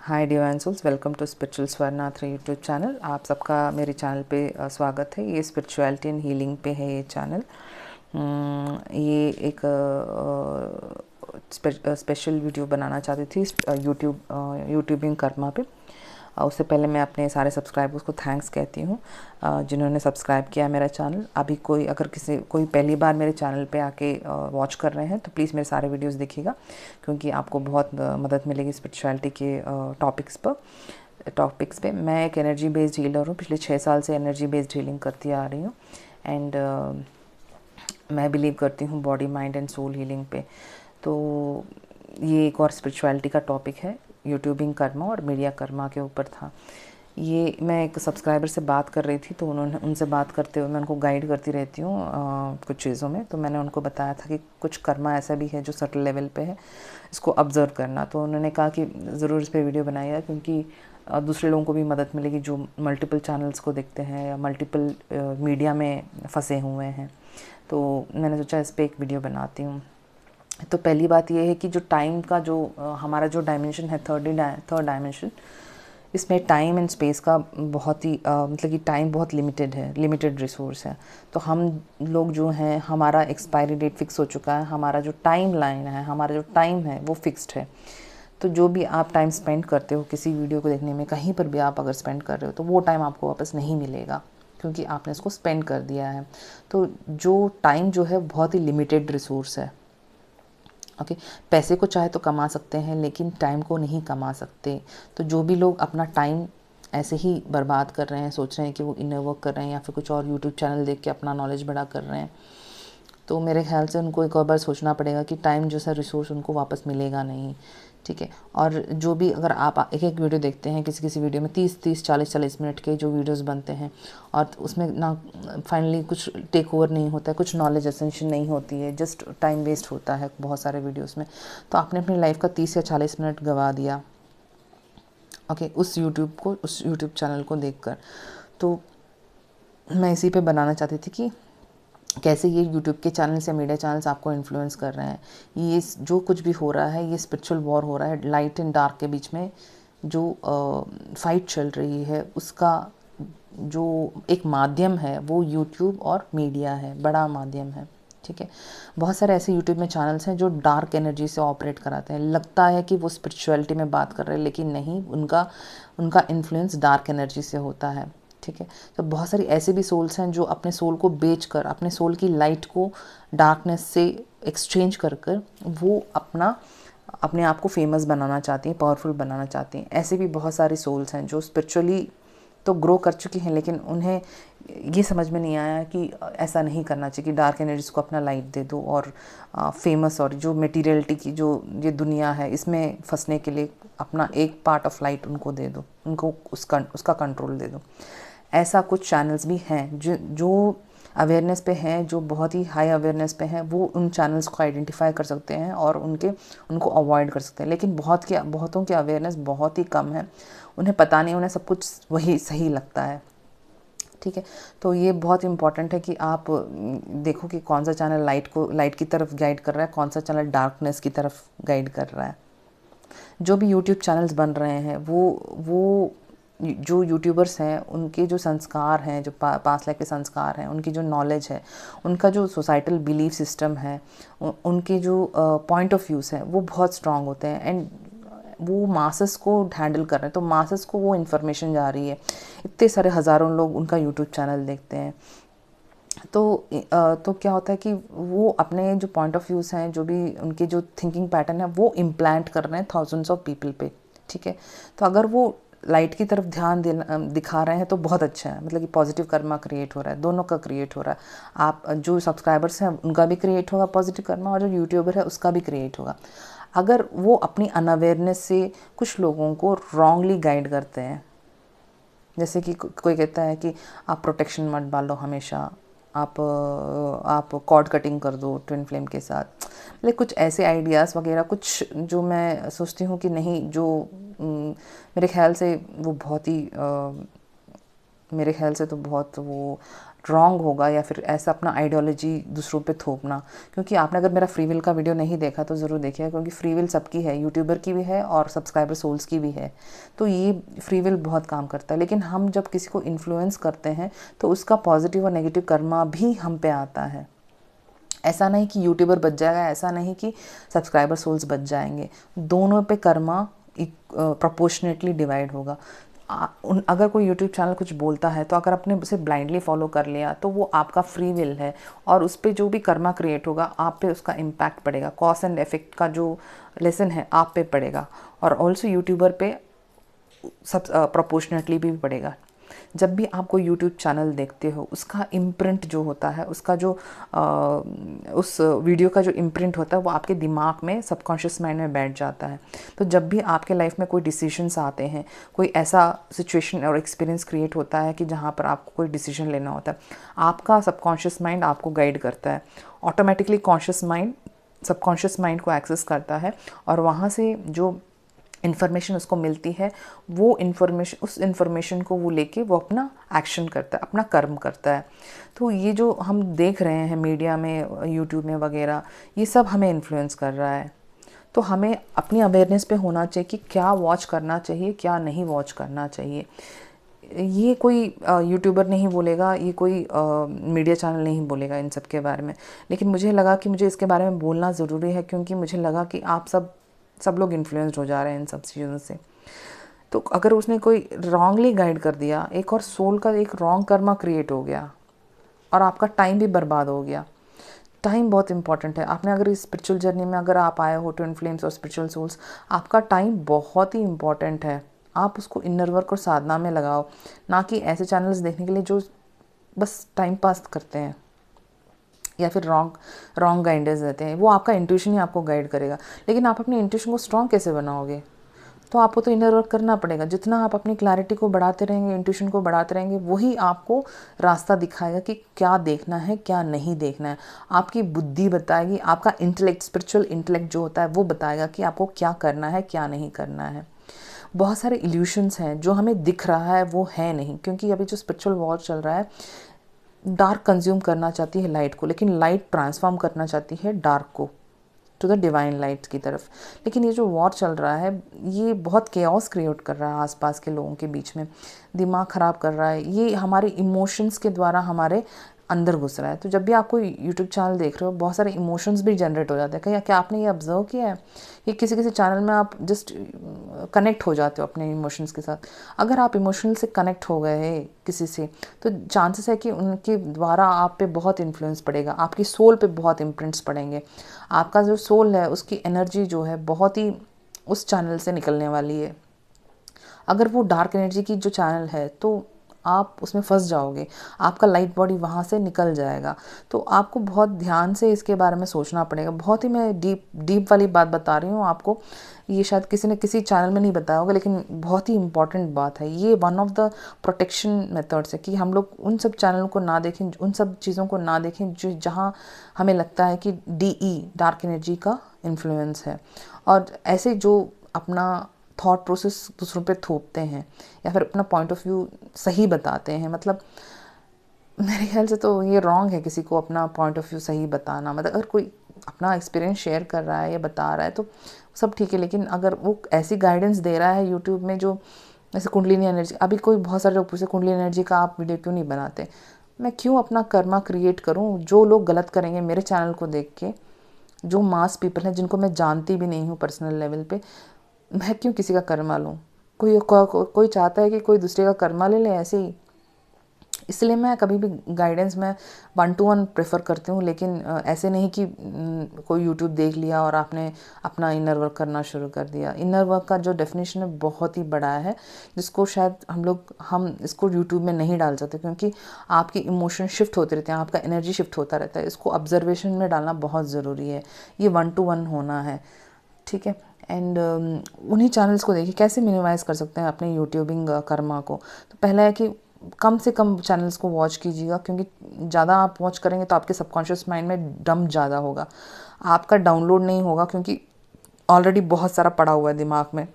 Hi divine souls, welcome to spiritual Swarnath YouTube channel. आप सबका मेरे चैनल पे स्वागत है। ये स्पिरिचुअलिटी एंड हीलिंग पे है ये चैनल। ये एक स्पेशल वीडियो बनाना चाहती थी यूट्यूबिंग कर्मा पे। उससे पहले मैं अपने सारे सब्सक्राइबर्स को थैंक्स कहती हूँ जिन्होंने सब्सक्राइब किया मेरा चैनल। अभी अगर कोई पहली बार मेरे चैनल पे आके वॉच कर रहे हैं तो प्लीज़ मेरे सारे वीडियोस देखिएगा, क्योंकि आपको बहुत मदद मिलेगी स्पिरिचुअलिटी के टॉपिक्स पे। मैं एक एनर्जी बेस्ड हीलर हूँ। पिछले 6 साल से एनर्जी बेस्ड हीलिंग करती आ रही हूँ एंड मैं बिलीव करती हूँ body mind and soul healing पे। तो ये एक और स्पिरिचुअलिटी का टॉपिक है, यूट्यूबिंग कर्मा और मीडिया कर्मा के ऊपर था। ये मैं एक सब्सक्राइबर से बात कर रही थी, तो उनसे बात करते हुए मैं उनको गाइड करती रहती हूँ कुछ चीज़ों में। तो मैंने उनको बताया था कि कुछ कर्मा ऐसा भी है जो सटल लेवल पे है, इसको ऑब्ज़र्व करना। तो उन्होंने कहा कि ज़रूर इस पर वीडियो बनाइएगा, क्योंकि दूसरे लोगों को भी मदद मिलेगी जो मल्टीपल चैनल्स को देखते हैं या मल्टीपल मीडिया में फंसे हुए हैं। तो मैंने सोचा इस पर एक वीडियो बनाती हूँ। तो पहली बात यह है कि जो टाइम का हमारा जो डायमेंशन है, थर्ड डायमेंशन, इसमें टाइम एंड स्पेस का बहुत ही मतलब कि टाइम बहुत लिमिटेड है, लिमिटेड रिसोर्स है। तो हम लोग जो हैं, हमारा एक्सपायरी डेट फिक्स हो चुका है, हमारा जो टाइम लाइन है, हमारा जो टाइम है वो फिक्स्ड है। तो जो भी आप टाइम स्पेंड करते हो किसी वीडियो को देखने में, कहीं पर भी आप अगर स्पेंड कर रहे हो, तो वो टाइम आपको वापस नहीं मिलेगा, क्योंकि आपने इसको स्पेंड कर दिया है। तो जो टाइम जो है बहुत ही लिमिटेड रिसोर्स है। ओके, पैसे को चाहे तो कमा सकते हैं, लेकिन टाइम को नहीं कमा सकते। तो जो भी लोग अपना टाइम ऐसे ही बर्बाद कर रहे हैं, सोच रहे हैं कि वो इनर वर्क कर रहे हैं या फिर कुछ और यूट्यूब चैनल देख के अपना नॉलेज बढ़ा कर रहे हैं, तो मेरे ख्याल से उनको एक और बार सोचना पड़ेगा कि टाइम जैसा रिसोर्स उनको वापस मिलेगा नहीं। ठीक है। और जो भी अगर आप एक एक वीडियो देखते हैं, किसी वीडियो में 30-30 40-40 मिनट के जो वीडियोस बनते हैं, और उसमें ना फाइनली कुछ टेक ओवर नहीं होता है, कुछ नॉलेज एसेंशन नहीं होती है, जस्ट टाइम वेस्ट होता है बहुत सारे वीडियोस में। तो आपने अपनी लाइफ का 30 या 40 मिनट गंवा दिया, ओके, उस यूट्यूब चैनल को देखकर। तो मैं इसी पे बनाना चाहती थी कि कैसे ये यूट्यूब के चैनल्स या मीडिया चैनल्स आपको इन्फ्लुएंस कर रहे हैं। ये जो कुछ भी हो रहा है, ये स्पिरिचुअल वॉर हो रहा है, लाइट एंड डार्क के बीच में जो फाइट चल रही है, उसका जो एक माध्यम है वो यूट्यूब और मीडिया है, बड़ा माध्यम है। ठीक है। बहुत सारे ऐसे यूट्यूब में चैनल्स हैं जो डार्क एनर्जी से ऑपरेट कराते हैं। लगता है कि वो स्पिरिचुअलिटी में बात कर रहे हैं, लेकिन नहीं, उनका इन्फ्लुएंस डार्क एनर्जी से होता है। ठीक है। तो बहुत सारी ऐसे भी सोल्स हैं जो अपने सोल को बेचकर, अपने सोल की लाइट को डार्कनेस से एक्सचेंज कर कर वो अपने आप को फेमस बनाना चाहती हैं, पावरफुल बनाना चाहती हैं। ऐसे भी बहुत सारी सोल्स हैं जो स्पिरिचुअली तो ग्रो कर चुकी हैं, लेकिन उन्हें ये समझ में नहीं आया कि ऐसा नहीं करना चाहिए कि डार्क एनर्जीज को अपना लाइट दे दो और फेमस और जो मटेरियलिटी की जो ये दुनिया है, इसमें फंसने के लिए अपना एक पार्ट ऑफ लाइट उनको दे दो, उनको उसका कंट्रोल दे दो। ऐसा कुछ चैनल्स भी हैं जो अवेयरनेस पे हैं, जो बहुत ही हाई अवेयरनेस पे हैं। वो उन चैनल्स को आइडेंटिफाई कर सकते हैं और उनको अवॉइड कर सकते हैं। लेकिन बहुतों की अवेयरनेस बहुत ही कम है, उन्हें पता नहीं, उन्हें सब कुछ वही सही लगता है। ठीक है। तो ये बहुत इंपॉर्टेंट है कि आप देखो कि कौन सा चैनल लाइट की तरफ गाइड कर रहा है, कौन सा चैनल डार्कनेस की तरफ गाइड कर रहा है। जो भी यूट्यूब चैनल्स बन रहे हैं, वो जो यूट्यूबर्स हैं, उनके जो संस्कार हैं, जो पास्ट लाइफ के संस्कार हैं, उनकी जो नॉलेज है, उनका जो सोसाइटल बिलीफ सिस्टम है, उनके जो पॉइंट ऑफ व्यूज़ हैं, वो बहुत स्ट्रांग होते हैं एंड वो मासेस को हैंडल कर रहे हैं। तो मासेस को वो इन्फॉर्मेशन जा रही है, इतने सारे हज़ारों लोग उनका यूट्यूब चैनल देखते हैं। तो क्या होता है कि वो अपने जो पॉइंट ऑफ व्यूज़ हैं, जो भी उनके जो थिंकिंग पैटर्न है, वो इम्प्लांट कर रहे हैं थाउजेंड्स ऑफ पीपल पे। ठीक है। तो अगर वो लाइट की तरफ ध्यान दिखा रहे हैं तो बहुत अच्छा है, मतलब कि पॉजिटिव कर्मा क्रिएट हो रहा है, दोनों का क्रिएट हो रहा है। आप जो सब्सक्राइबर्स हैं उनका भी क्रिएट होगा पॉजिटिव कर्मा, और जो यूट्यूबर है उसका भी क्रिएट होगा। अगर वो अपनी अनअवेयरनेस से कुछ लोगों को रॉन्गली गाइड करते हैं, जैसे कि कोई कहता है कि आप प्रोटेक्शन मत डालो हमेशा, आप कॉर्ड कटिंग कर दो ट्विन फ्लेम के साथ, मतलब कुछ ऐसे आइडियाज़ वगैरह, कुछ जो मैं सोचती हूँ कि नहीं, जो मेरे ख्याल से वो बहुत ही मेरे ख्याल से तो बहुत वो रॉन्ग होगा, या फिर ऐसा अपना आइडियोलॉजी दूसरों पे थोपना। क्योंकि आपने अगर मेरा फ्री विल का वीडियो नहीं देखा तो ज़रूर देखिए, क्योंकि फ्री विल सबकी है, यूट्यूबर की भी है और सब्सक्राइबर सोल्स की भी है। तो ये फ्री विल बहुत काम करता है। लेकिन हम जब किसी को इन्फ्लुएंस करते हैं तो उसका पॉजिटिव और नेगेटिव कर्मा भी हम पे आता है। ऐसा नहीं कि यूट्यूबर बच जाएगा, ऐसा नहीं कि सब्सक्राइबर सोल्स बच जाएंगे, दोनों पे कर्मा प्रोपोर्शनेटली डिवाइड होगा। अगर कोई यूट्यूब चैनल कुछ बोलता है तो अगर आपने उसे ब्लाइंडली फॉलो कर लिया तो वो आपका फ्री विल है, और उस पर जो भी कर्मा क्रिएट होगा आप पे उसका इम्पैक्ट पड़ेगा। कॉज एंड इफेक्ट का जो लेसन है आप पे पड़ेगा, और ऑल्सो यूट्यूबर पे सब प्रोपोर्शनेटली भी पड़ेगा। जब भी आप कोई यूट्यूब चैनल देखते हो उसका इम्प्रिंट जो होता है, उसका जो उस वीडियो का जो इम्प्रिंट होता है वो आपके दिमाग में, सबकॉन्शियस माइंड में बैठ जाता है। तो जब भी आपके लाइफ में कोई डिसीजंस आते हैं, कोई ऐसा सिचुएशन और एक्सपीरियंस क्रिएट होता है कि जहाँ पर आपको कोई डिसीजन लेना होता है, आपका सबकॉन्शियस माइंड आपको गाइड करता है। Automatically conscious mind subconscious mind को एक्सेस करता है, और वहाँ से जो इन्फॉर्मेशन उसको मिलती है, वो इन्फॉर्मेशन, उस इन्फॉर्मेशन को वो लेके वो अपना एक्शन करता है, अपना कर्म करता है। तो ये जो हम देख रहे हैं मीडिया में, यूट्यूब में वगैरह, ये सब हमें इन्फ्लुएंस कर रहा है। तो हमें अपनी अवेयरनेस पे होना चाहिए कि क्या वॉच करना चाहिए, क्या नहीं वॉच करना चाहिए। ये कोई यूट्यूबर नहीं बोलेगा, ये कोई मीडिया चैनल नहीं बोलेगा इन सब के बारे में। लेकिन मुझे लगा कि मुझे इसके बारे में बोलना ज़रूरी है, क्योंकि मुझे लगा कि आप सब लोग इन्फ्लुएंस्ड हो जा रहे हैं इन सब चीज़ों से। तो अगर उसने कोई रॉन्गली गाइड कर दिया, एक और सोल का एक रॉन्ग कर्मा क्रिएट हो गया, और आपका टाइम भी बर्बाद हो गया। टाइम बहुत इंपॉर्टेंट है। आपने अगर इस स्पिरिचुअल जर्नी में अगर आप आए हो, ट्विन फ्लेम्स और स्पिरिचुअल सोल्स, आपका टाइम बहुत ही इंपॉर्टेंट है। आप उसको इनर वर्क और साधना में लगाओ, ना कि ऐसे चैनल्स देखने के लिए जो बस टाइम पास करते हैं या फिर रॉन्ग गाइडेंस देते हैं। वो आपका इंट्यूशन ही आपको गाइड करेगा। लेकिन आप अपने इंट्यूशन को स्ट्रॉन्ग कैसे बनाओगे? तो आपको तो इनर वर्क करना पड़ेगा। जितना आप अपनी क्लैरिटी को बढ़ाते रहेंगे, इंट्यूशन को बढ़ाते रहेंगे, वही आपको रास्ता दिखाएगा कि क्या देखना है, क्या नहीं देखना है। आपकी बुद्धि बताएगी, आपका इंटेलेक्ट, स्पिरिचुअल इंटेलेक्ट जो होता है वो बताएगा कि आपको क्या करना है, क्या नहीं करना है। बहुत सारे इल्यूशंस हैं जो हमें दिख रहा है वो है नहीं, क्योंकि अभी जो स्पिरिचुअल वॉर चल रहा है, डार्क कंज्यूम करना चाहती है लाइट को, लेकिन लाइट ट्रांसफॉर्म करना चाहती है डार्क को, टू द डिवाइन लाइट की तरफ। लेकिन ये जो वॉर चल रहा है ये बहुत केओस क्रिएट कर रहा है आसपास के लोगों के बीच में, दिमाग ख़राब कर रहा है। ये हमारे इमोशंस के द्वारा हमारे अंदर घुस रहा है। तो जब भी आप कोई यूट्यूब चैनल देख रहे हो, बहुत सारे इमोशंस भी जनरेट हो जाते हैं। क्या आपने ये ऑब्जर्व किया है कि किसी किसी चैनल में आप जस्ट कनेक्ट हो जाते हो अपने इमोशंस के साथ? अगर आप इमोशनल से कनेक्ट हो गए किसी से, तो चांसेस है कि उनके द्वारा आप पे बहुत इन्फ्लुएंस पड़ेगा, आपकी सोल पे बहुत इम्प्रिंट्स पड़ेंगे। आपका जो सोल है उसकी एनर्जी जो है बहुत ही उस चैनल से निकलने वाली है। अगर वो डार्क एनर्जी की जो चैनल है तो आप उसमें फंस जाओगे, आपका लाइट बॉडी वहाँ से निकल जाएगा। तो आपको बहुत ध्यान से इसके बारे में सोचना पड़ेगा। बहुत ही मैं डीप वाली बात बता रही हूँ आपको, ये शायद किसी ने किसी चैनल में नहीं बताया होगा, लेकिन बहुत ही इंपॉर्टेंट बात है। ये one of the protection methods है कि हम लोग उन सब चैनलों को ना देखें, उन सब चीज़ों को ना देखें जो जहाँ हमें लगता है कि डार्क एनर्जी का इन्फ्लुएंस है। और ऐसे जो अपना थॉट प्रोसेस दूसरों पे थोपते हैं या फिर अपना पॉइंट ऑफ व्यू सही बताते हैं, मतलब मेरे ख्याल से तो ये रॉन्ग है किसी को अपना पॉइंट ऑफ व्यू सही बताना। मतलब अगर कोई अपना एक्सपीरियंस शेयर कर रहा है या बता रहा है तो सब ठीक है, लेकिन अगर वो ऐसी गाइडेंस दे रहा है यूट्यूब में जो जैसे कुंडलिनी एनर्जी, अभी कोई बहुत सारे लोग पूछे कुंडलिनी एनर्जी का आप वीडियो क्यों नहीं बनाते? मैं क्यों अपना कर्मा क्रिएट करूँ? जो लोग गलत करेंगे मेरे चैनल को देख के, जो मास पीपल हैं जिनको मैं जानती भी नहीं हूँ पर्सनल लेवल पे, मैं क्यों किसी का कर्मा लूँ? कोई चाहता है कि कोई दूसरे का कर्मा ले ले ऐसे ही। इसलिए मैं कभी भी गाइडेंस में 1 to 1 प्रेफर करती हूँ। लेकिन ऐसे नहीं कि कोई यूट्यूब देख लिया और आपने अपना इनर वर्क करना शुरू कर दिया। इनर वर्क का जो डेफिनेशन है बहुत ही बड़ा है, जिसको शायद हम इसको यूट्यूब में नहीं डाल सकते, क्योंकि आपके इमोशन शिफ्ट होते रहते हैं, आपका एनर्जी शिफ्ट होता रहता है। इसको ऑब्जर्वेशन में डालना बहुत ज़रूरी है, ये 1 to 1 होना है, ठीक है। एंड उन्हीं चैनल्स को देखिए कैसे मिनिमाइज़ कर सकते हैं अपने यूट्यूबिंग कर्मा को। तो पहला है कि कम से कम चैनल्स को वॉच कीजिएगा, क्योंकि ज़्यादा आप वॉच करेंगे तो आपके सबकॉन्शियस माइंड में डंप ज़्यादा होगा, आपका डाउनलोड नहीं होगा, क्योंकि ऑलरेडी बहुत सारा पड़ा हुआ है दिमाग में,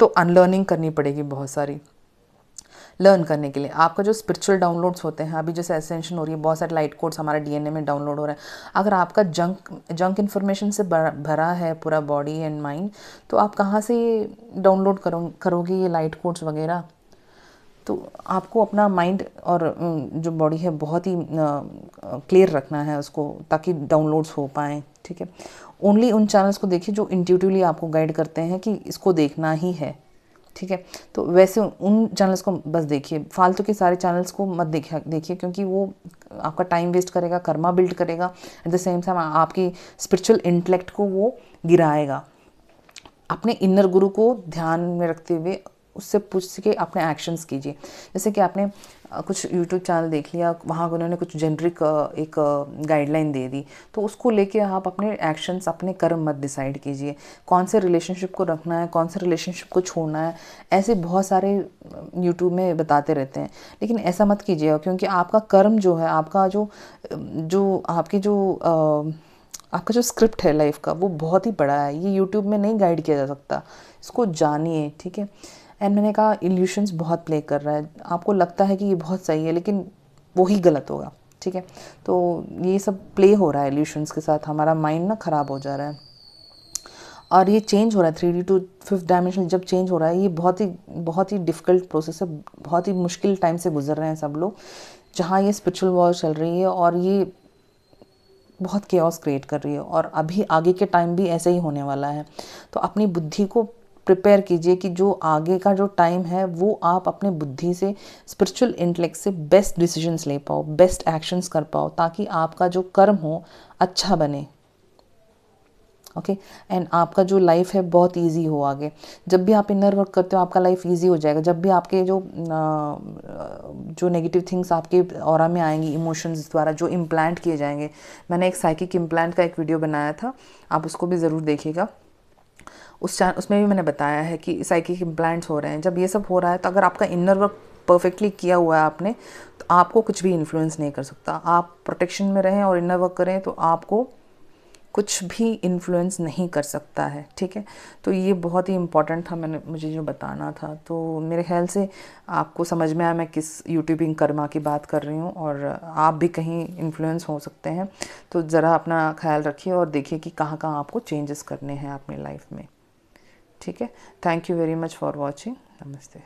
तो अनलर्निंग करनी पड़ेगी बहुत सारी। लर्न करने के लिए। आपका जो स्पिरिचुअल डाउनलोड्स होते हैं, अभी जैसे एसेंशन हो रही है, बहुत सारे लाइट कोड्स हमारे डीएनए में डाउनलोड हो रहे हैं। अगर आपका जंक इन्फॉर्मेशन से भरा है पूरा बॉडी एंड माइंड, तो आप कहाँ से डाउनलोड करोगे ये लाइट कोड्स वगैरह। तो आपको अपना माइंड और जो बॉडी है बहुत ही क्लियर रखना है उसको, ताकि डाउनलोड्स हो पाएँ, ठीक है। ओनली उन चैनल्स को देखिए जो इंट्यूटिवली आपको गाइड करते हैं कि इसको देखना ही है, ठीक है। तो वैसे उन चैनल्स को बस देखिए, फालतू के सारे चैनल्स को मत देखिए, क्योंकि वो आपका टाइम वेस्ट करेगा, कर्मा बिल्ड करेगा, एट द सेम टाइम आपकी स्पिरिचुअल इंटेलेक्ट को वो गिराएगा। अपने इनर गुरु को ध्यान में रखते हुए उससे पूछ के अपने एक्शंस कीजिए। जैसे कि आपने कुछ यूट्यूब चैनल देख लिया, वहाँ उन्होंने कुछ जेनरिक एक गाइडलाइन दे दी, तो उसको लेके आप अपने एक्शंस, अपने कर्म मत डिसाइड कीजिए। कौन से रिलेशनशिप को रखना है, कौन से रिलेशनशिप को छोड़ना है, ऐसे बहुत सारे यूट्यूब में बताते रहते हैं। लेकिन ऐसा मत कीजिएगा, क्योंकि आपका कर्म जो है, आपका आपका जो स्क्रिप्ट है लाइफ का, वो बहुत ही बड़ा है। ये यूट्यूब में नहीं गाइड किया जा सकता, इसको जानिए, ठीक है। एंड मैंने कहा इल्यूशंस बहुत प्ले कर रहा है, आपको लगता है कि ये बहुत सही है, लेकिन वो ही गलत होगा, ठीक है। तो ये सब प्ले हो रहा है इल्यूशंस के साथ, हमारा माइंड ना ख़राब हो जा रहा है। और ये चेंज हो रहा है 3D टू 5th डायमेंशन, जब चेंज हो रहा है, ये बहुत ही डिफ़िकल्ट प्रोसेस है, बहुत ही मुश्किल टाइम से गुजर रहे हैं सब लोग, जहाँ ये स्पिरिचुअल वॉर चल रही है और ये बहुत केओस क्रिएट कर रही है, और अभी आगे के टाइम भी ऐसे ही होने वाला है। तो अपनी बुद्धि को प्रिपेयर कीजिए कि जो आगे का जो टाइम है वो आप अपने बुद्धि से, स्पिरिचुअल इंटेलेक्ट से बेस्ट डिसीजंस ले पाओ, बेस्ट एक्शंस कर पाओ, ताकि आपका जो कर्म हो अच्छा बने, ओके। एंड आपका जो लाइफ है बहुत इजी हो आगे। जब भी आप इनर वर्क करते हो आपका लाइफ इजी हो जाएगा। जब भी आपके जो नेगेटिव थिंग्स आपके ऑरा में आएंगी, इमोशंस द्वारा जो इम्प्लांट किए जाएंगे, मैंने एक साइकिक इम्प्लांट का एक वीडियो बनाया था, आप उसको भी ज़रूर देखिएगा। उसमें भी मैंने बताया है कि साइकिक इम्प्लांट्स हो रहे हैं। जब ये सब हो रहा है, तो अगर आपका इनर वर्क परफेक्टली किया हुआ है आपने, तो आपको कुछ भी इन्फ्लुएंस नहीं कर सकता। आप प्रोटेक्शन में रहें और इनर वर्क करें, तो आपको कुछ भी इन्फ्लुएंस नहीं कर सकता है, ठीक है। तो ये बहुत ही इम्पॉर्टेंट था, मुझे जो बताना था। तो मेरे ख्याल से आपको समझ में आया मैं किस यूट्यूबिंग कर्मा की बात कर रही हूँ, और आप भी कहीं इन्फ्लुएंस हो सकते हैं। तो ज़रा अपना ख्याल रखिए और देखिए कि कहाँ कहाँ आपको चेंजेस करने हैं अपनी लाइफ में, ठीक है। Thank you very much for watching. नमस्ते।